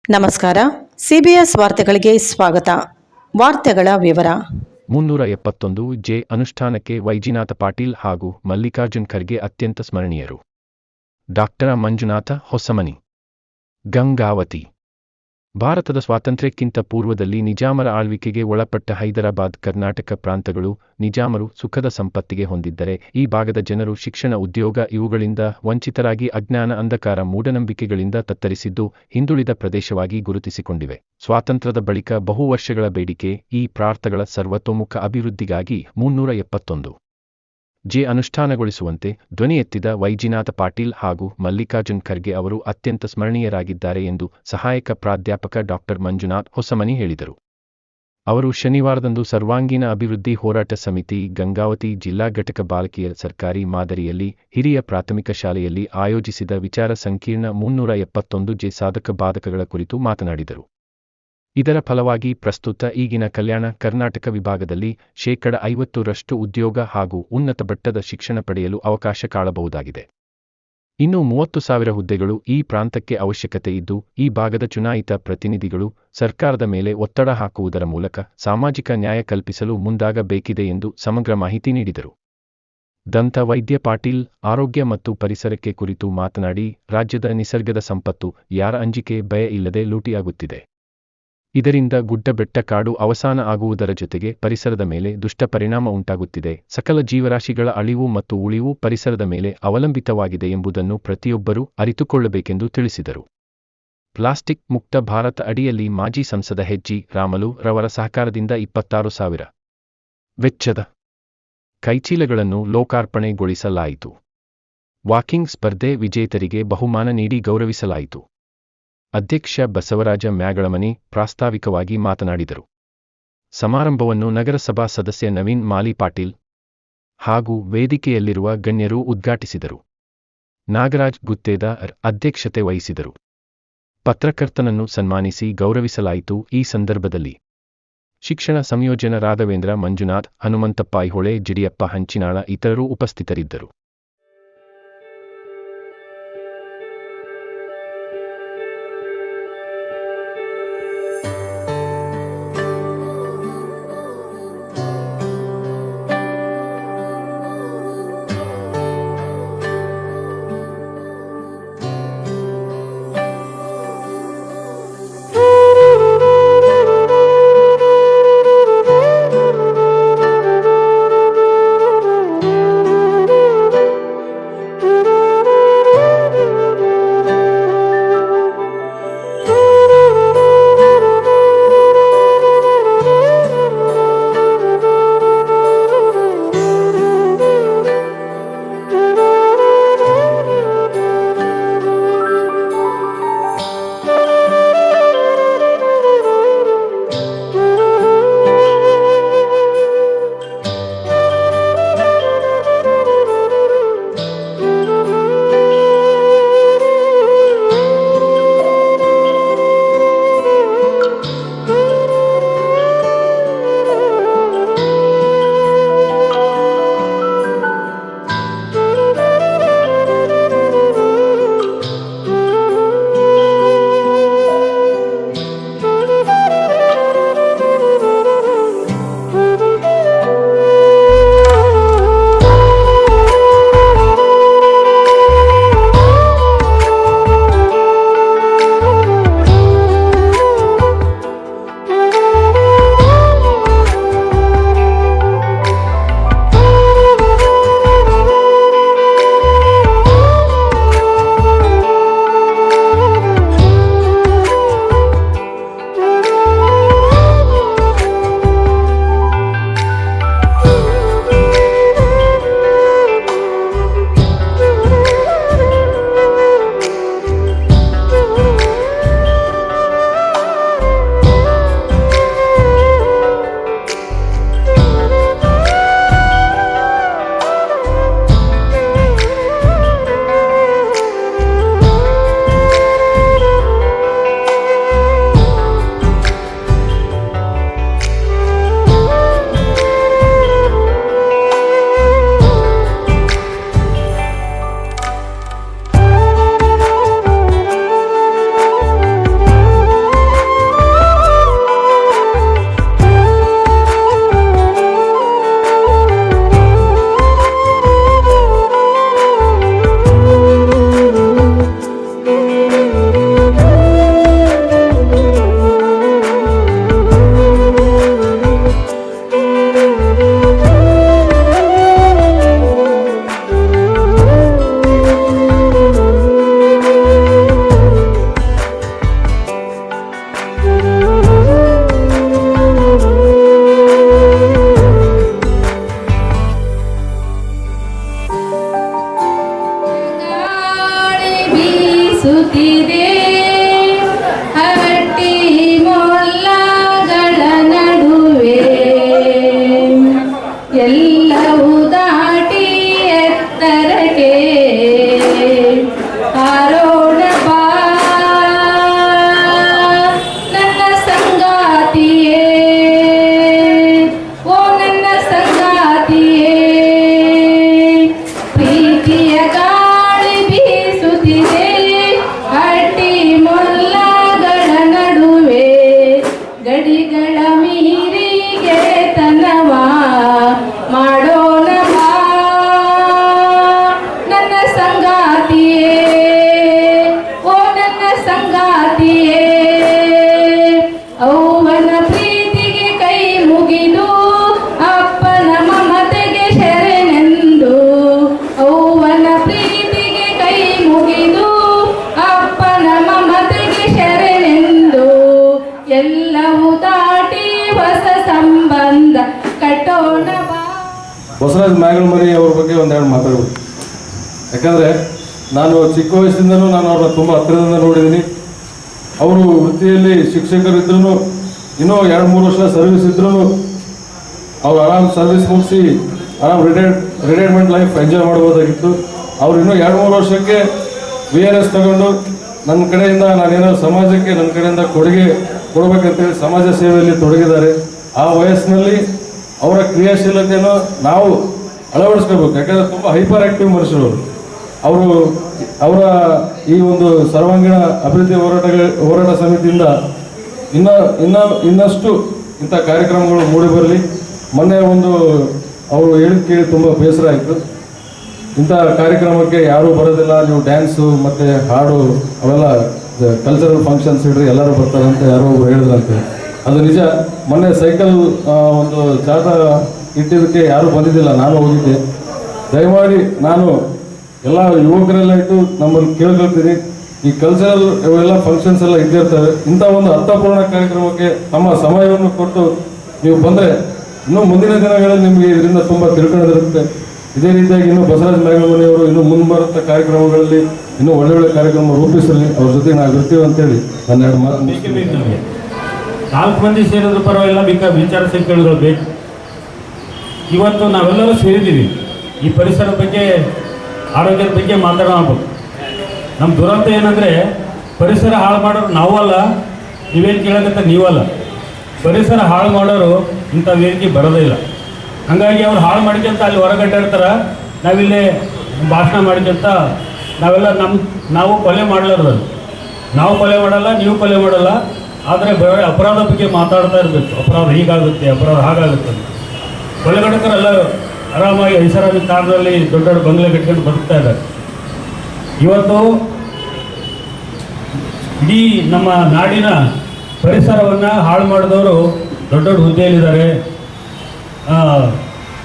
ನಮಸ್ಕಾರ. ಸಿಬಿಎಸ್ ವಾರ್ತೆಗಳಿಗೆ ಸ್ವಾಗತ. ವಾರ್ತೆಗಳ ವಿವರ. 371 ಜೆ ಅನುಷ್ಠಾನಕ್ಕೆ ವೈಜಿನಾಥ ಪಾಟೀಲ್ ಹಾಗೂ ಮಲ್ಲಿಕಾರ್ಜುನ್ ಖರ್ಗೆ ಅತ್ಯಂತ ಸ್ಮರಣೀಯರು. ಡಾಕ್ಟರ್ ಮಂಜುನಾಥ ಹೊಸಮನಿ. ಗಂಗಾವತಿ. ಭಾರತದ ಸ್ವಾತಂತ್ರ್ಯಕ್ಕಿಂತ ಪೂರ್ವದಲ್ಲಿ ನಿಜಾಮರ ಆಳ್ವಿಕೆಗೆ ಒಳಪಟ್ಟ ಹೈದರಾಬಾದ್, ಕರ್ನಾಟಕ ಪ್ರಾಂತಗಳು ನಿಜಾಮರು ಸುಖದ ಸಂಪತ್ತಿಗೆ ಹೊಂದಿದ್ದರೆ ಈ ಭಾಗದ ಜನರು ಶಿಕ್ಷಣ, ಉದ್ಯೋಗ ಇವುಗಳಿಂದ ವಂಚಿತರಾಗಿ ಅಜ್ಞಾನ, ಅಂಧಕಾರ, ಮೂಢನಂಬಿಕೆಗಳಿಂದ ತತ್ತರಿಸಿದ್ದು ಹಿಂದುಳಿದ ಪ್ರದೇಶವಾಗಿ ಗುರುತಿಸಿಕೊಂಡಿವೆ. ಸ್ವಾತಂತ್ರ್ಯದ ಬಳಿಕ ಬಹು ವರ್ಷಗಳ ಬೇಡಿಕೆ ಈ ಪ್ರಾಂತಗಳ ಸರ್ವತೋಮುಖ ಅಭಿವೃದ್ಧಿಗಾಗಿ 371 ಜೆ ಅನುಷ್ಠಾನಗೊಳಿಸುವಂತೆ ಧ್ವನಿ ಎತ್ತಿದ ವೈಜಿನಾಥ ಪಾಟೀಲ್ ಹಾಗೂ ಮಲ್ಲಿಕಾರ್ಜುನ್ ಖರ್ಗೆ ಅವರು ಅತ್ಯಂತ ಸ್ಮರಣೀಯರಾಗಿದ್ದಾರೆ ಎಂದು ಸಹಾಯಕ ಪ್ರಾಧ್ಯಾಪಕ ಡಾಕ್ಟರ್ ಮಂಜುನಾಥ್ ಹೊಸಮನಿ ಹೇಳಿದರು. ಅವರು ಶನಿವಾರದಂದು ಸರ್ವಾಂಗೀಣ ಅಭಿವೃದ್ಧಿ ಹೋರಾಟ ಸಮಿತಿ ಗಂಗಾವತಿ ಜಿಲ್ಲಾ ಘಟಕ ಬಾಲಕಿಯರ ಸರ್ಕಾರಿ ಮಾದರಿಯಲ್ಲಿ ಹಿರಿಯ ಪ್ರಾಥಮಿಕ ಶಾಲೆಯಲ್ಲಿ ಆಯೋಜಿಸಿದ ವಿಚಾರ ಸಂಕಿರಣ 371 ಜೆ ಸಾಧಕ ಬಾಧಕಗಳ ಕುರಿತು ಮಾತನಾಡಿದರು. ಇದರ ಫಲವಾಗಿ ಪ್ರಸ್ತುತ ಈಗಿನ ಕಲ್ಯಾಣ ಕರ್ನಾಟಕ ವಿಭಾಗದಲ್ಲಿ 50% ಉದ್ಯೋಗ ಹಾಗೂ ಉನ್ನತ ಮಟ್ಟದ ಶಿಕ್ಷಣ ಪಡೆಯಲು ಅವಕಾಶ ಕಾಣಬಹುದಾಗಿದೆ. ಇನ್ನು 30,000 ಹುದ್ದೆಗಳು ಈ ಪ್ರಾಂತಕ್ಕೆ ಅವಶ್ಯಕತೆ ಇದ್ದು, ಈ ಭಾಗದ ಚುನಾಯಿತ ಪ್ರತಿನಿಧಿಗಳು ಸರ್ಕಾರದ ಮೇಲೆ ಒತ್ತಡ ಹಾಕುವುದರ ಮೂಲಕ ಸಾಮಾಜಿಕ ನ್ಯಾಯ ಕಲ್ಪಿಸಲು ಮುಂದಾಗಬೇಕಿದೆ ಎಂದು ಸಮಗ್ರ ಮಾಹಿತಿ ನೀಡಿದರು. ದಂತ ವೈದ್ಯ ಪಾಟೀಲ್ ಆರೋಗ್ಯ ಮತ್ತು ಪರಿಸರಕ್ಕೆ ಕುರಿತು ಮಾತನಾಡಿ, ರಾಜ್ಯದ ನಿಸರ್ಗದ ಸಂಪತ್ತು ಯಾರ ಅಂಜಿಕೆ ಭಯ ಇಲ್ಲದೆ ಲೂಟಿಯಾಗುತ್ತಿದೆ. ಇದರಿಂದ ಗುಡ್ಡ ಬೆಟ್ಟ ಕಾಡು ಅವಸಾನ ಆಗುವುದರ ಜೊತೆಗೆ ಪರಿಸರದ ಮೇಲೆ ದುಷ್ಟ ಪರಿಣಾಮ ಉಂಟಾಗುತ್ತಿದೆ. ಸಕಲ ಜೀವರಾಶಿಗಳ ಅಳಿವು ಮತ್ತು ಉಳಿವು ಪರಿಸರದ ಮೇಲೆ ಅವಲಂಬಿತವಾಗಿದೆ ಎಂಬುದನ್ನು ಪ್ರತಿಯೊಬ್ಬರೂ ಅರಿತುಕೊಳ್ಳಬೇಕೆಂದು ತಿಳಿಸಿದರು. ಪ್ಲಾಸ್ಟಿಕ್ ಮುಕ್ತ ಭಾರತ ಅಡಿಯಲ್ಲಿ ಮಾಜಿ ಸಂಸದ ಹೆಚ್.ಜಿ. ರಾಮಲು ರವರ ಸಹಕಾರದಿಂದ 26,000 ವೆಚ್ಚದ ಕೈಚೀಲಗಳನ್ನು ಲೋಕಾರ್ಪಣೆಗೊಳಿಸಲಾಯಿತು. ವಾಕಿಂಗ್ ಸ್ಪರ್ಧೆ ವಿಜೇತರಿಗೆ ಬಹುಮಾನ ನೀಡಿ ಗೌರವಿಸಲಾಯಿತು. ಅಧ್ಯಕ್ಷ ಬಸವರಾಜ ಮ್ಯಾಗಳಮನಿ ಪ್ರಾಸ್ತಾವಿಕವಾಗಿ ಮಾತನಾಡಿದರು. ಸಮಾರಂಭವನ್ನು ನಗರಸಭಾ ಸದಸ್ಯ ನವೀನ್ ಮಾಲಿ ಪಾಟೀಲ್ ಹಾಗೂ ವೇದಿಕೆಯಲ್ಲಿರುವ ಗಣ್ಯರು ಉದ್ಘಾಟಿಸಿದರು. ನಾಗರಾಜ್ ಗುತ್ತೇದಾರ್ ಅಧ್ಯಕ್ಷತೆ ವಹಿಸಿದರು. ಪತ್ರಕರ್ತನನ್ನು ಸನ್ಮಾನಿಸಿ ಗೌರವಿಸಲಾಯಿತು. ಈ ಸಂದರ್ಭದಲ್ಲಿ ಶಿಕ್ಷಣ ಸಂಯೋಜನ ರಾಘವೇಂದ್ರ ಮಂಜುನಾಥ್, ಹನುಮಂತಪ್ಪ ಐಹೊಳೆ, ಜಿಡಿಯಪ್ಪ ಹಂಚಿನಾಳ ಇತರರು ಉಪಸ್ಥಿತರಿದ್ದರು. ಬೀಸುತ್ತಿದೆ ಹಟ್ಟಿ ಮೊಲ್ಲಗಳ ನಡುವೆ ಎಲ್ಲವೂ ದಾಟಿ ಎತ್ತರಕ್ಕೆ ಹಾರೋಣ ಬಾ ನನ್ನ ಸಂಗಾತಿಯೇ, ಓ ನನ್ನ ಸಂಗಾತಿಯೇ. ಪ್ರೀತಿಯ ಗಾಳಿ ಬೀಸುತ್ತಿದೆ ಹಟ್ಟಿ ಮೊಲ್ಲಗಳ ನಡುವೆ ಗಡಿಗಳ ಮೀರಿ ಗೆಳೆತನವ ಮಾಡೋಣ ಬಾ ನನ್ನ ಸಂಗಾತಿಯೇ, ಓ ನನ್ನ ಸಂಗಾತಿಯೇ. ಅವ್ವನ ಪ್ರೀತಿಗೆ ಕೈ ಮುಗಿದು ಅಪ್ಪನ ಮಮತೆಗೆ ಶರಣೆಂದು, ಅವ್ವನ ಪ್ರೀತಿಗೆ ಕೈ ಮುಗಿದು ಅಪ್ಪನ ಮಮತೆಗೆ ಶರಣೆಂದು ಎಲ್ಲವೂ ದಾಟಿ ಹೊಸ ಸಂಬಂಧ ಕಟ್ಟೋಣ ಬಾ. ಬಸವರಾಜ ಮ್ಯಾಗಳಮರಿ ಅವ್ರ ಬಗ್ಗೆ ಒಂದೆರಡು ಮಾತಾಡ್ಬೋದು. ಯಾಕಂದರೆ ನಾನು ಚಿಕ್ಕ ವಯಸ್ಸಿಂದನೂ ನಾನು ಅವ್ರನ್ನ ತುಂಬ ಹತ್ತಿರದಿಂದ ನೋಡಿದ್ದೀನಿ. ಅವರು ವೃತ್ತಿಯಲ್ಲಿ ಶಿಕ್ಷಕರಿದ್ರೂ ಇನ್ನೂ 2-3 ವರ್ಷ ಸರ್ವಿಸ್ ಇದ್ರೂ ಅವ್ರು ಆರಾಮ್ ಸರ್ವಿಸ್ ಮುಗಿಸಿ ಆರಾಮ್ ರಿಟೈರ್ಮೆಂಟ್ ಲೈಫ್ ಎಂಜಾಯ್ ಮಾಡ್ಬೋದಾಗಿತ್ತು. ಅವ್ರು ಇನ್ನೂ 2-3 ವರ್ಷಕ್ಕೆ VRS ತಗೊಂಡು ನನ್ನ ಕಡೆಯಿಂದ ನಾನೇನೋ ಸಮಾಜಕ್ಕೆ ನನ್ನ ಕಡೆಯಿಂದ ಕೊಡುಗೆ ಕೊಡಬೇಕಂತೇಳಿ ಸಮಾಜ ಸೇವೆಯಲ್ಲಿ ತೊಡಗಿದ್ದಾರೆ. ಆ ವಯಸ್ಸಿನಲ್ಲಿ ಅವರ ಕ್ರಿಯಾಶೀಲತೆಯನ್ನು ನಾವು ಅಳವಡಿಸ್ಕೋಬೇಕು. ಯಾಕಂದರೆ ತುಂಬ ಹೈಪರ್ ಆ್ಯಕ್ಟಿವ್ ಮನುಷ್ಯರು ಅವರು. ಅವರ ಈ ಒಂದು ಸರ್ವಾಂಗೀಣ ಅಭಿವೃದ್ಧಿ ಹೋರಾಟ ಸಮಿತಿಯಿಂದ ಇನ್ನಷ್ಟು ಇಂಥ ಕಾರ್ಯಕ್ರಮಗಳು ಮೂಡಿ ಬರಲಿ. ಮೊನ್ನೆ ಒಂದು ಅವರು ಹೇಳಿದ ಕೇಳಿ ತುಂಬ ಬೇಸರ ಆಯಿತು. ಇಂಥ ಕಾರ್ಯಕ್ರಮಕ್ಕೆ ಯಾರೂ ಬರೋದಿಲ್ಲ, ನೀವು ಡ್ಯಾನ್ಸು ಮತ್ತು ಹಾಡು ಅವೆಲ್ಲ ಕಲ್ಚರಲ್ ಫಂಕ್ಷನ್ಸ್ ಇಡ್ರಿ ಎಲ್ಲರೂ ಬರ್ತಾರೆ ಅಂತ ಯಾರೋ ಒಬ್ರು ಹೇಳಿದ್ರಂತೆ. ಅದು ನಿಜ. ಮೊನ್ನೆ ಸೈಕಲ್ ಒಂದು ಜಾಥಾ ಇಟ್ಟಿದ್ದಕ್ಕೆ ಯಾರೂ ಬಂದಿದ್ದಿಲ್ಲ, ನಾನು ಹೋಗಿದ್ದೆ. ದಯಮಾಡಿ ನಾನು ಎಲ್ಲ ಯುವಕರೆಲ್ಲ ಇಟ್ಟು ನಮ್ಮಲ್ಲಿ ಕೇಳ್ಕೊಳ್ತೀನಿ, ಈ ಕಲ್ಚರಲ್ ಇವೆಲ್ಲ ಫಂಕ್ಷನ್ಸ್ ಎಲ್ಲ ಇದ್ದೇ ಇರ್ತವೆ. ಇಂಥ ಒಂದು ಅರ್ಥಪೂರ್ಣ ಕಾರ್ಯಕ್ರಮಕ್ಕೆ ತಮ್ಮ ಸಮಯವನ್ನು ಕೊಟ್ಟು ನೀವು ಬಂದರೆ ಇನ್ನೂ ಮುಂದಿನ ದಿನಗಳಲ್ಲಿ ನಿಮಗೆ ಇದರಿಂದ ತುಂಬ ತಿಳ್ಕೊಳ್ಳೋದಿರುತ್ತೆ. ಇದೇ ರೀತಿಯಾಗಿ ಇನ್ನೂ ಬಸವರಾಜ ಮ್ಯಾಗಳಮರಿಯವರು ಇನ್ನೂ ಮುಂಬರುವಂಥ ಕಾರ್ಯಕ್ರಮಗಳಲ್ಲಿ ಇನ್ನೂ ಒಳ್ಳೊಳ್ಳೆ ಕಾರ್ಯಕ್ರಮ ರೂಪಿಸಲಿ. ಅವ್ರ ಜೊತೆ ನಾವು ಇರ್ತೀವಿ ಅಂತೇಳಿ ನನ್ನ 2 ಮಾತು. ನಮಗೆ 4 ಮಂದಿ ಸೇರಿದ್ರು ಪರವಾಗಿಲ್ಲ, ವಿಚಾರ ಸಂಕಿರಣಗಳು ಬೇಕು. ಇವತ್ತು ನಾವೆಲ್ಲರೂ ಸೇರಿದ್ದೀವಿ ಈ ಪರಿಸರದ ಬಗ್ಗೆ, ಆರೋಗ್ಯದ ಬಗ್ಗೆ ಮಾತಾಡಬೇಕು. ನಮ್ಮ ದುರಂತ ಏನಂದರೆ ಪರಿಸರ ಹಾಳು ಮಾಡೋರು ನಾವಲ್ಲ, ನೀವೇನು ಕೇಳೋದಂತ ನೀವಲ್ಲ. ಪರಿಸರ ಹಾಳು ಮಾಡೋರು ಇಂಥ ವೇದಿಕೆ ಬರೋದೇ ಇಲ್ಲ. ಹಾಗಾಗಿ ಅವ್ರು ಹಾಳು ಮಾಡ್ಕೊಂತ ಅಲ್ಲಿ ಹೊರಗಡ್ಡಾಡ್ತಾರೆ, ನಾವಿಲ್ಲೇ ಭಾಷಣ ಮಾಡ್ಕೊಂತ ನಾವೆಲ್ಲ ನಾವು ಕೊಲೆ ಮಾಡಲಾರ್ದು. ನಾವು ಕೊಲೆ ಮಾಡಲ್ಲ, ನೀವು ಕೊಲೆ ಮಾಡಲ್ಲ, ಆದರೆ ಅಪರಾಧ ಬಗ್ಗೆ ಮಾತಾಡ್ತಾ ಇರಬೇಕು. ಅಪರಾಧ ಹೀಗಾಗುತ್ತೆ, ಅಪರಾಧ ಹಾಗಾಗುತ್ತೆ ಅಂತ. ಕೊಲೆಗಡಕರೆಲ್ಲ ಆರಾಮಾಗಿ ಐಷಾರಾಮಿ ಕಾರಣದಲ್ಲಿ ದೊಡ್ಡ ದೊಡ್ಡ ಬಂಗ್ಲೆ ಕಟ್ಕೊಂಡು ಬದುಕ್ತಾ ಇದ್ದಾರೆ. ಇವತ್ತು ಇಡೀ ನಮ್ಮ ನಾಡಿನ ಪರಿಸರವನ್ನು ಹಾಳು ಮಾಡಿದವರು ದೊಡ್ಡ ದೊಡ್ಡ ಹುದ್ದೆಯಲ್ಲಿದ್ದಾರೆ.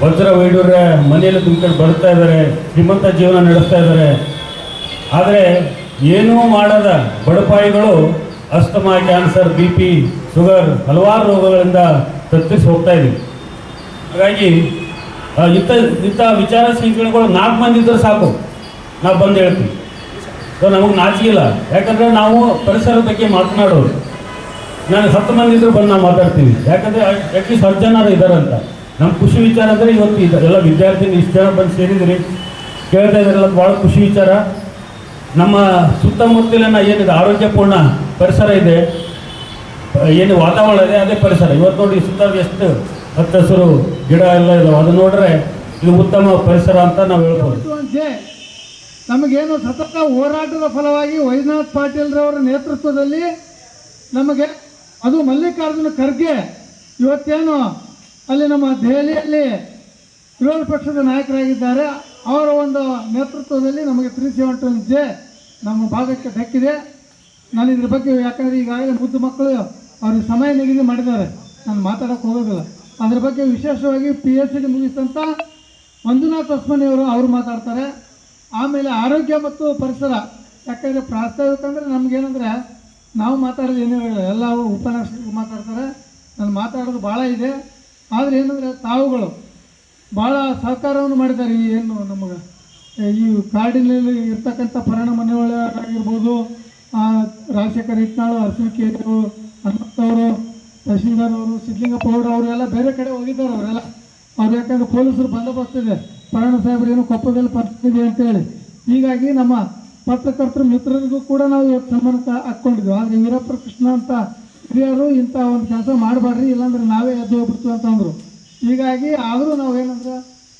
ವಜ್ರ ವೈಡೂರ್ಯ ಮನೆಯಲ್ಲಿ ತುಂಬಿಕೊಂಡು ಬದುಕ್ತಾ ಇದ್ದಾರೆ, ಶ್ರೀಮಂತ ಜೀವನ ನಡೆಸ್ತಾ ಇದ್ದಾರೆ. ಆದರೆ ಏನೂ ಮಾಡದ ಬಡಪಾಯಿಗಳು ಅಸ್ತಮಾ, ಕ್ಯಾನ್ಸರ್, BP, ಶುಗರ್ ಹಲವಾರು ರೋಗಗಳಿಂದ ತತ್ತರಿಸಿ ಹೋಗ್ತಾ ಇದ್ದೀವಿ. ಹಾಗಾಗಿ ಇಂಥ ವಿಚಾರ ಸಂಕಿರಣಗಳು 4 ಮಂದಿ ಇದ್ದರೆ ಸಾಕು, ನಾವು ಬಂದು ಹೇಳ್ತೀವಿ. ಸೊ ನಮಗೆ ನಾಚಿಕಿಲ್ಲ, ಯಾಕಂದರೆ ನಾವು ಪರಿಸರದ ಬಗ್ಗೆ ಮಾತನಾಡೋರು. ನಾನು 10 ಮಂದಿ ಇದ್ದರೂ ಬಂದು ನಾವು ಮಾತಾಡ್ತೀವಿ. ಯಾಕಂದರೆ ಅಟ್ಲೀಸ್ಟ್ 10 ಜನ ಇದ್ದಾರೆ ಅಂತ. ನಮ್ಮ ಖುಷಿ ವಿಚಾರ ಅಂದರೆ ಇವತ್ತು ಎಲ್ಲ ವಿದ್ಯಾರ್ಥಿಗಳು ಇಷ್ಟು ಜನ ಬಂದು ಸೇರಿದ್ರಿ, ಕೇಳ್ತಾ ಇದ್ದಾರಲ್ಲ, ಭಾಳ ಖುಷಿ ವಿಚಾರ. ನಮ್ಮ ಸುತ್ತಮುತ್ತಲಿನ ಏನಿದೆ ಆರೋಗ್ಯಪೂರ್ಣ ಪರಿಸರ ಇದೆ, ಏನು ವಾತಾವರಣ ಇದೆ, ಅದೇ ಪರಿಸರ. ಇವತ್ತು ನೋಡಿ ಸುತ್ತ ಎಷ್ಟು ಹಚ್ಚ ಹಸಿರು ಗಿಡ ಎಲ್ಲ ಇದಾವೆ, ಅದು ನೋಡ್ರೆ ಇದು ಉತ್ತಮ ಪರಿಸರ ಅಂತ ನಾವು ಹೇಳ್ಬೋದು. ನಮಗೇನು ಸತತ ಹೋರಾಟದ ಫಲವಾಗಿ ವೈದ್ಯನಾಥ್ ಪಾಟೀಲ್ರವರ ನೇತೃತ್ವದಲ್ಲಿ ನಮಗೆ ಅದು ಮಲ್ಲಿಕಾರ್ಜುನ ಖರ್ಗೆ ಇವತ್ತೇನು ಅಲ್ಲಿ ನಮ್ಮ ದೆಹಲಿಯಲ್ಲಿ ವಿರೋಧ ಪಕ್ಷದ ನಾಯಕರಾಗಿದ್ದಾರೆ, ಅವರ ಒಂದು ನೇತೃತ್ವದಲ್ಲಿ ನಮಗೆ 371J ನಮ್ಮ ಭಾಗಕ್ಕೆ ದಕ್ಕಿದೆ. ನಾನು ಇದ್ರ ಬಗ್ಗೆ ಯಾಕಂದರೆ ಈಗಾಗಲೇ ಮುದ್ದು ಮಕ್ಕಳು ಅವ್ರಿಗೆ ಸಮಯ ನಿಗದಿ ಮಾಡಿದ್ದಾರೆ, ನಾನು ಮಾತಾಡೋಕ್ಕೆ ಹೋಗೋದಿಲ್ಲ. ಅದ್ರ ಬಗ್ಗೆ ವಿಶೇಷವಾಗಿ PhD ಮುಗಿಸಿದಂಥ ಮಂಜುನಾಥ್ ಹೊಸಮನಿಯವರು ಅವರು ಮಾತಾಡ್ತಾರೆ. ಆಮೇಲೆ ಆರೋಗ್ಯ ಮತ್ತು ಪರಿಸರ, ಯಾಕಂದರೆ ಪ್ರಾಸ್ತಾವಿಕಂದರೆ ನಮಗೇನಂದರೆ ನಾವು ಮಾತಾಡೋದು ಏನೂ ಎಲ್ಲ ಉಪನ್ಯಾಸಕರು ಮಾತಾಡ್ತಾರೆ, ನಾನು ಮಾತಾಡೋದು ಭಾಳ ಇದೆ. ಆದರೆ ಏನಂದರೆ ತಾವುಗಳು ಭಾಳ ಸಹಕಾರವನ್ನು ಮಾಡಿದ್ದಾರೆ. ಏನು ನಮಗೆ ಈ ಕಾಡಿನಲ್ಲಿ ಇರ್ತಕ್ಕಂಥ ಪರಿಣಾಮಗಳಾಗಿರ್ಬೋದು, ರಾಜಶೇಖರ್ ಇಟ್ನಾಳು, ಅರಸಿನ ಕೇರಿಯವರು, ಹನುಮಂತವರು, ತಹಶೀಲ್ದಾರ್ ಅವರು, ಸಿದ್ಲಿಂಗಪ್ಪ ಅವರು ಅವರೆಲ್ಲ ಬೇರೆ ಕಡೆ ಹೋಗಿದ್ದಾರೆ. ಅವರೆಲ್ಲ ಅವ್ರು ಯಾಕಂದ್ರೆ ಪೊಲೀಸರು ಬಂದೋಬಸ್ತ್ ಇದೆ, ಪರಣ ಸಾಹೇಬ್ರು ಏನು ಕೊಪ್ಪದಲ್ಲಿ ಪರಿಸ್ಥಿತಿ ಅಂತೇಳಿ. ಹೀಗಾಗಿ ನಮ್ಮ ಪತ್ರಕರ್ತರ ಮಿತ್ರರಿಗೂ ಕೂಡ ನಾವು ಇವತ್ತು ಸನ್ಮಾನ ಹಾಕ್ಕೊಂಡಿದ್ವಿ. ಆದರೆ ವೀರಪ್ಪ ಕೃಷ್ಣ ಅಂತ ಹಿರಿಯರು ಇಂಥ ಒಂದು ಕೆಲಸ ಮಾಡಬೇಡ್ರಿ, ಇಲ್ಲಾಂದ್ರೆ ನಾವೇ ಎದ್ದು ಹೋಗ್ಬಿಡ್ತೀವಿ ಅಂತಂದರು. ಹೀಗಾಗಿ ಆದರೂ ನಾವು ಏನಂದ್ರೆ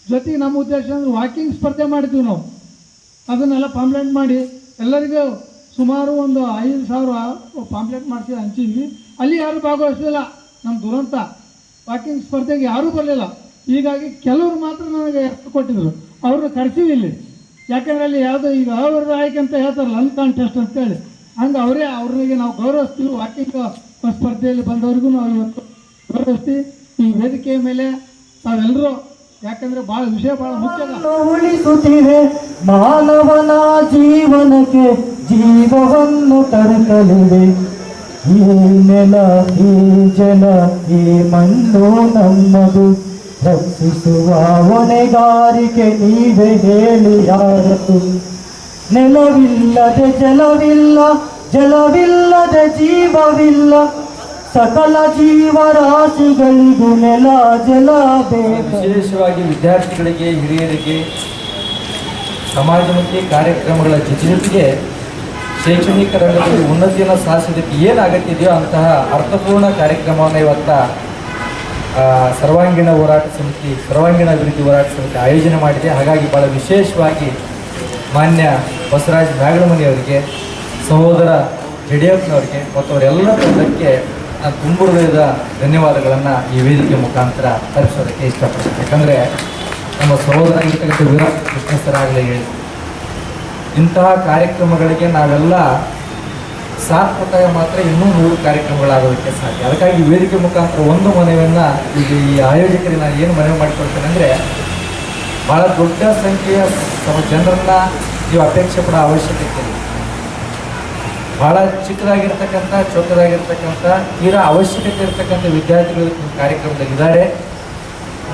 ಜೊತೆಗೆ ನಮ್ಮ ಉದ್ದೇಶ ಅಂದರೆ ವಾಕಿಂಗ್ ಸ್ಪರ್ಧೆ ಮಾಡಿದ್ವಿ ನಾವು. ಅದನ್ನೆಲ್ಲ ಪಾಂಪ್ಲೆಂಟ್ ಮಾಡಿ ಎಲ್ಲರಿಗೂ ಸುಮಾರು ಒಂದು 5,000 ಪಾಂಪ್ಲೆಂಟ್ ಮಾಡಿಸಿ ಹಂಚಿದ್ವಿ. ಅಲ್ಲಿ ಯಾರೂ ಭಾಗವಹಿಸಲಿಲ್ಲ. ನಮ್ಮ ದುರಂತ ವಾಕಿಂಗ್ ಸ್ಪರ್ಧೆಗೆ ಯಾರೂ ಬರಲಿಲ್ಲ. ಹೀಗಾಗಿ ಕೆಲವರು ಮಾತ್ರ ನನಗೆ ಹೆಸರು ಕೊಟ್ಟಿದ್ರು, ಅವ್ರನ್ನ ಕರೆಸಿವಿ ಇಲ್ಲಿ. ಯಾಕಂದರೆ ಅಲ್ಲಿ ಯಾವುದೋ ಈಗ ಅವ್ರ ಆಯ್ಕೆ ಅಂತ ಹೇಳ್ತಾರಲ್ಲ, ಅನ್ಕಾಂಟೆಸ್ಟ್ ಅಂತೇಳಿ, ಹಂಗೆ ಅವ್ರಿಗೆ ನಾವು ಗೌರವಿಸ್ತೀವಿ. ವಾಕಿಂಗ್ ಸ್ಪರ್ಧೆಯಲ್ಲಿ ಬಂದವ್ರಿಗೂ ನಾವು ಇವತ್ತು ಗೌರವಿಸ್ತೀವಿ. ಈ ವೇದಿಕೆಯ ಮೇಲೆ ತಾವೆಲ್ಲರೂ, ಯಾಕಂದರೆ ಭಾಳ ವಿಷಯ ಭಾಳ ಮುಖ್ಯ. ಉಳಿಸುತ್ತಿವೆ ಮಾನವನ ಜೀವನಕ್ಕೆ ಜೀವವನ್ನು ತರಕಲಿವೆ. ಈ ನೆಲ, ಈ ಜಲ, ಈ ಮಣ್ಣು ನಮ್ಮದು, ರಕ್ಷಿಸುವ ಹೊಣೆಗಾರಿಕೆ ನೀವೇ ಹೇಳಿ ಯಾರದು. ನೆಲವಿಲ್ಲದೆ ಜಲವಿಲ್ಲ, ಜಲವಿಲ್ಲದೆ ಜೀವವಿಲ್ಲ, ಸಕಲ ಜೀವರಾಶಿಗಳಿಗೂ ನೆಲ ಜಲ ಬೇಕು. ವಿಶೇಷವಾಗಿ ವಿದ್ಯಾರ್ಥಿಗಳಿಗೆ, ಹಿರಿಯರಿಗೆ ಸಮಾಜಮುಖಿ ಕಾರ್ಯಕ್ರಮಗಳ ಜೊತೆಗೆ ಶೈಕ್ಷಣಿಕ ರಂಗದಲ್ಲಿ ಉನ್ನತಿಯನ್ನು ಸಾಧಿಸೋದಕ್ಕೆ ಏನು ಅಗತ್ಯ ಇದೆಯೋ ಅಂತಹ ಅರ್ಥಪೂರ್ಣ ಕಾರ್ಯಕ್ರಮವನ್ನು ಇವತ್ತ ಸರ್ವಾಂಗೀಣ ಹೋರಾಟ ಸಮಿತಿ, ಸರ್ವಾಂಗೀಣ ಅಭಿವೃದ್ಧಿ ಹೋರಾಟ ಸಮಿತಿ ಆಯೋಜನೆ ಮಾಡಿದೆ. ಹಾಗಾಗಿ ಭಾಳ ವಿಶೇಷವಾಗಿ ಮಾನ್ಯ ಬಸವರಾಜ ನಾಗಲಮನಿಯವರಿಗೆ, ಸಹೋದರ ಯಡಿಯೂರಪ್ಪನವರಿಗೆ ಮತ್ತು ಅವರೆಲ್ಲ ತಂಡಕ್ಕೆ ನಾನು ತುಂಬ ಹೃದಯದ ಧನ್ಯವಾದಗಳನ್ನು ಈ ವೇದಿಕೆ ಮುಖಾಂತರ ಅರ್ಪಿಸೋದಕ್ಕೆ ಇಷ್ಟಪಡ್ತೀನಿ. ಯಾಕಂದರೆ ನಮ್ಮ ಸಹೋದರ ಆಗಿರ್ತಕ್ಕಂಥ ವೀರಪ್ಪ ಕೃಷ್ಣ ಸರ್ ಆಗಲೇ ಹೇಳಿ, ಇಂತಹ ಕಾರ್ಯಕ್ರಮಗಳಿಗೆ ನಾವೆಲ್ಲ ಸಾಥ್ ಕೊಟ್ಟಾಗ ಮಾತ್ರ ಇನ್ನೂ 100 ಕಾರ್ಯಕ್ರಮಗಳಾಗೋದಕ್ಕೆ ಸಾಧ್ಯ. ಅದಕ್ಕಾಗಿ ವೇದಿಕೆ ಮುಖಾಂತರ ಒಂದು ಮನವಿಯನ್ನು ಈಗ ಈ ಆಯೋಜಕರಿಗೆ ನಾನು ಏನು ಮನವಿ ಮಾಡಿಕೊಳ್ತೇನೆ ಅಂದರೆ, ಭಾಳ ದೊಡ್ಡ ಸಂಖ್ಯೆಯ ಜನರನ್ನು ನೀವು ಅಪೇಕ್ಷೆ ಪಡೋ ಅವಶ್ಯಕತೆ ಇಲ್ಲ. ಭಾಳ ಚಿಕ್ಕದಾಗಿರ್ತಕ್ಕಂಥ, ಚೊಕ್ಕದಾಗಿರ್ತಕ್ಕಂಥ, ತೀರಾ ಅವಶ್ಯಕತೆ ಇರತಕ್ಕಂಥ ವಿದ್ಯಾರ್ಥಿಗಳು ಕಾರ್ಯಕ್ರಮದಲ್ಲಿದ್ದಾರೆ.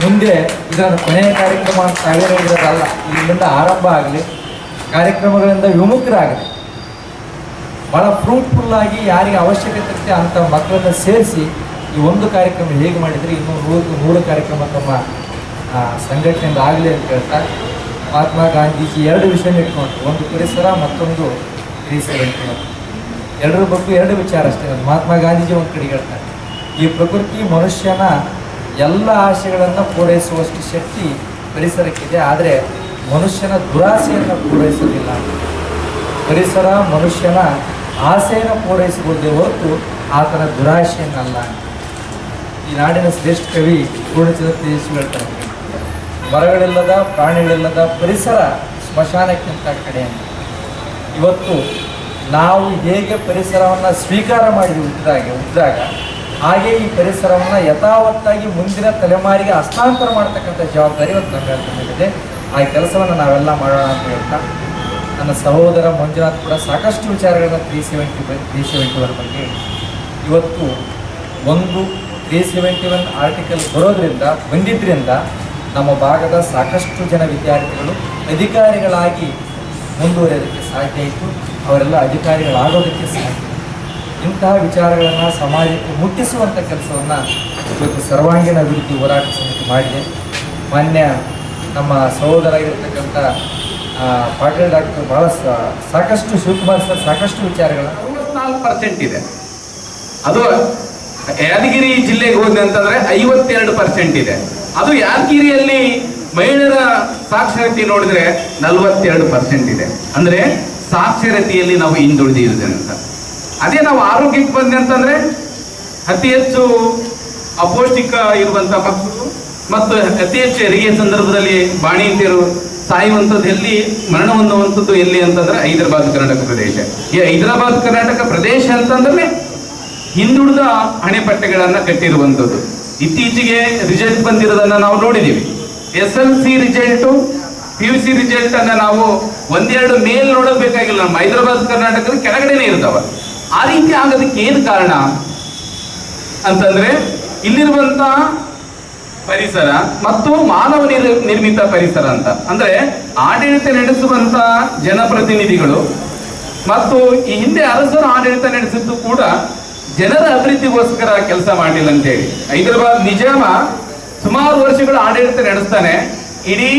ಮುಂದೆ ಇದರ ಕೊನೆಯ ಕಾರ್ಯಕ್ರಮ ಅಂತ ತಾವೇನೇ ಇರೋದಲ್ಲ, ಇಲ್ಲಿಂದ ಆರಂಭ ಆಗಲಿ, ಕಾರ್ಯಕ್ರಮಗಳಿಂದ ವಿಮುಖರಾಗಲಿ. ಭಾಳ ಫ್ರೂಟ್ಫುಲ್ಲಾಗಿ ಯಾರಿಗೆ ಅವಶ್ಯಕತೆ ಇರುತ್ತೆ ಅಂಥ ಮಕ್ಕಳನ್ನು ಸೇರಿಸಿ ಈ ಒಂದು ಕಾರ್ಯಕ್ರಮ ಹೇಗೆ ಮಾಡಿದರೆ ಇನ್ನೂ 100 ಕಾರ್ಯಕ್ರಮ ತಮ್ಮ ಸಂಘಟನೆಯಿಂದ ಆಗಲಿ ಅಂತ ಹೇಳ್ತಾ, ಮಹಾತ್ಮ ಗಾಂಧೀಜಿ 2 ವಿಷಯನ ಇಟ್ಕೊಂಡು, ಒಂದು ಪರಿಸರ, ಮತ್ತೊಂದು 371. ಎರಡರ ಬಗ್ಗೆ 2 ವಿಚಾರ ಅಷ್ಟೇ. ಮಹಾತ್ಮ ಗಾಂಧೀಜಿ ಒಂದು ಕಡೆ ಹೇಳ್ತಾರೆ, ಈ ಪ್ರಕೃತಿ ಮನುಷ್ಯನ ಎಲ್ಲ ಆಸೆಗಳನ್ನು ಪೂರೈಸುವಷ್ಟು ಶಕ್ತಿ ಪರಿಸರಕ್ಕಿದೆ, ಆದರೆ ಮನುಷ್ಯನ ದುರಾಸೆಯನ್ನು ಪೂರೈಸೋದಿಲ್ಲ. ಪರಿಸರ ಮನುಷ್ಯನ ಆಸೆಯನ್ನು ಪೂರೈಸಬಹುದೇ ಹೊರತು ಆತನ ದುರಾಶೆಯನ್ನಲ್ಲ. ಈ ನಾಡಿನ ಶ್ರೇಷ್ಠ ಕವಿ ಪೂರ್ಣಚಂದ್ರ ತೇಜಸ್ವಿ ಹೇಳ್ತಾರೆ, ಮರಗಳಿಲ್ಲದ, ಪ್ರಾಣಿಗಳಿಲ್ಲದ ಪರಿಸರ ಸ್ಮಶಾನಕ್ಕಿಂತ ಕಡೆ ಅಂತ. ಇವತ್ತು ನಾವು ಹೇಗೆ ಪರಿಸರವನ್ನು ಸ್ವೀಕಾರ ಮಾಡಿ ಹುಟ್ಟಿದಾಗ ಹಾಗೆ ಈ ಪರಿಸರವನ್ನು ಯಥಾವತ್ತಾಗಿ ಮುಂದಿನ ತಲೆಮಾರಿಗೆ ಹಸ್ತಾಂತರ ಮಾಡ್ತಕ್ಕಂಥ ಜವಾಬ್ದಾರಿ ಇವತ್ತು ನಮ್ಮ ಮೇಲಿದೆ. ಆ ಕೆಲಸವನ್ನು ನಾವೆಲ್ಲ ಮಾಡೋಣ ಅಂತ ಹೇಳ್ತಾ, ನನ್ನ ಸಹೋದರ ಮಂಜುನಾಥ್ ಕೂಡ ಸಾಕಷ್ಟು ವಿಚಾರಗಳನ್ನು 371 ಬಗ್ಗೆ ಇವತ್ತು ಒಂದು 371 ಆರ್ಟಿಕಲ್ ಬಂದಿದ್ದರಿಂದ ನಮ್ಮ ಭಾಗದ ಸಾಕಷ್ಟು ಜನ ವಿದ್ಯಾರ್ಥಿಗಳು ಅಧಿಕಾರಿಗಳಾಗಿ ಮುಂದುವರಿಯೋದಕ್ಕೆ ಸಾಧ್ಯ ಇತ್ತು. ಅವರೆಲ್ಲ ಅಧಿಕಾರಿಗಳಾಗೋದಕ್ಕೆ ಸಾಧ್ಯ. ಇಂತಹ ವಿಚಾರಗಳನ್ನು ಸಮಾಜಕ್ಕೆ ಮುಟ್ಟಿಸುವಂಥ ಕೆಲಸವನ್ನು ಇವತ್ತು ಸರ್ವಾಂಗೀಣ ಅಭಿವೃದ್ಧಿ ಹೋರಾಟ ಸಮಿತಿ ಮಾಡಿದೆ. ಮಾನ್ಯ ನಮ್ಮ ಸಹೋದರಾಗಿರ್ತಕ್ಕಂಥ ಪಾಟೀಲ್ ಡಾಕ್ಟರ್ ಭಾಳ ಸಾಕಷ್ಟು ಶಿವಕುಮಾರ್ ಸರ್ ಸಾಕಷ್ಟು ವಿಚಾರಗಳ 64% ಇದೆ. ಅದು ಯಾದಗಿರಿ ಜಿಲ್ಲೆಗೆ ಹೋದ ಅಂತಂದ್ರೆ 52% ಇದೆ. ಅದು ಯಾದಗಿರಿಯಲ್ಲಿ ಮಹಿಳೆಯರ ಸಾಕ್ಷರತೆ ನೋಡಿದ್ರೆ 42% ಇದೆ. ಅಂದ್ರೆ ಸಾಕ್ಷರತೆಯಲ್ಲಿ ನಾವು ಹಿಂದುಳಿದಿದೆ ಅಂತ. ಅದೇ ನಾವು ಆರೋಗ್ಯಕ್ಕೆ ಬಂದೆ ಅಂತಂದ್ರೆ ಅತಿ ಹೆಚ್ಚು ಅಪೌಷ್ಟಿಕ ಇರುವಂತ ಮಕ್ಕಳು ಮತ್ತು ಅತಿ ಹೆಚ್ಚು ಹೆರಿಗೆ ಸಂದರ್ಭದಲ್ಲಿ ಬಾಣಂತಿಯರು ಸಾಯುವಂಥದ್ದು ಎಲ್ಲಿ, ಮರಣ ಹೊಂದುವಂಥದ್ದು ಎಲ್ಲಿ ಅಂತಂದ್ರೆ ಹೈದರಾಬಾದ್ ಕರ್ನಾಟಕ ಪ್ರದೇಶ. ಈ ಹೈದರಾಬಾದ್ ಕರ್ನಾಟಕ ಪ್ರದೇಶ ಅಂತಂದ್ರೆ ಹಿಂದುಳಿದ ಅಣೆಪಟ್ಟೆಗಳನ್ನ ಕಟ್ಟಿರುವಂಥದ್ದು. ಇತ್ತೀಚೆಗೆ ರಿಸಲ್ಟ್ ಬಂದಿರೋದನ್ನ ನಾವು ನೋಡಿದೀವಿ. SLC ರಿಸಲ್ಟು, PUC ರಿಸಲ್ಟ್ ಅನ್ನ ನಾವು 1-2 ಮೇಲ್ ನೋಡಬೇಕಾಗಿಲ್ಲ. ನಮ್ಮ ಹೈದರಾಬಾದ್ ಕರ್ನಾಟಕದ ಕೆಳಗಡೆನೆ ಇರ್ತಾವ. ಆ ರೀತಿ ಆಗೋದಕ್ಕೆ ಏನು ಕಾರಣ ಅಂತಂದ್ರೆ ಇಲ್ಲಿರುವಂತ ಪರಿಸರ ಮತ್ತು ಮಾನವ ನಿರ್ಮಿತ ಪರಿಸರ ಅಂತ. ಅಂದ್ರೆ ಆಡಳಿತ ನಡೆಸುವಂತ ಜನಪ್ರತಿನಿಧಿಗಳು ಮತ್ತು ಈ ಹಿಂದೆ ಅರಸರು ಆಡಳಿತ ನಡೆಸಿದ್ದು ಕೂಡ ಜನರ ಅಭಿವೃದ್ಧಿಗೋಸ್ಕರ ಕೆಲಸ ಮಾಡಿಲ್ಲ ಅಂತೇಳಿ. ಹೈದರಾಬಾದ್ ನಿಜಾಮ ಸುಮಾರು ವರ್ಷಗಳು ಆಡಳಿತ ನಡೆಸ್ತಾನೆ. ಇಡೀ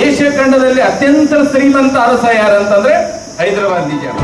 ಏಷ್ಯಾ ಖಂಡದಲ್ಲಿ ಅತ್ಯಂತ ಶ್ರೀಮಂತ ಅರಸ ಯಾರಂತಂದ್ರೆ ಹೈದರಾಬಾದ್ ನಿಜಾಮ.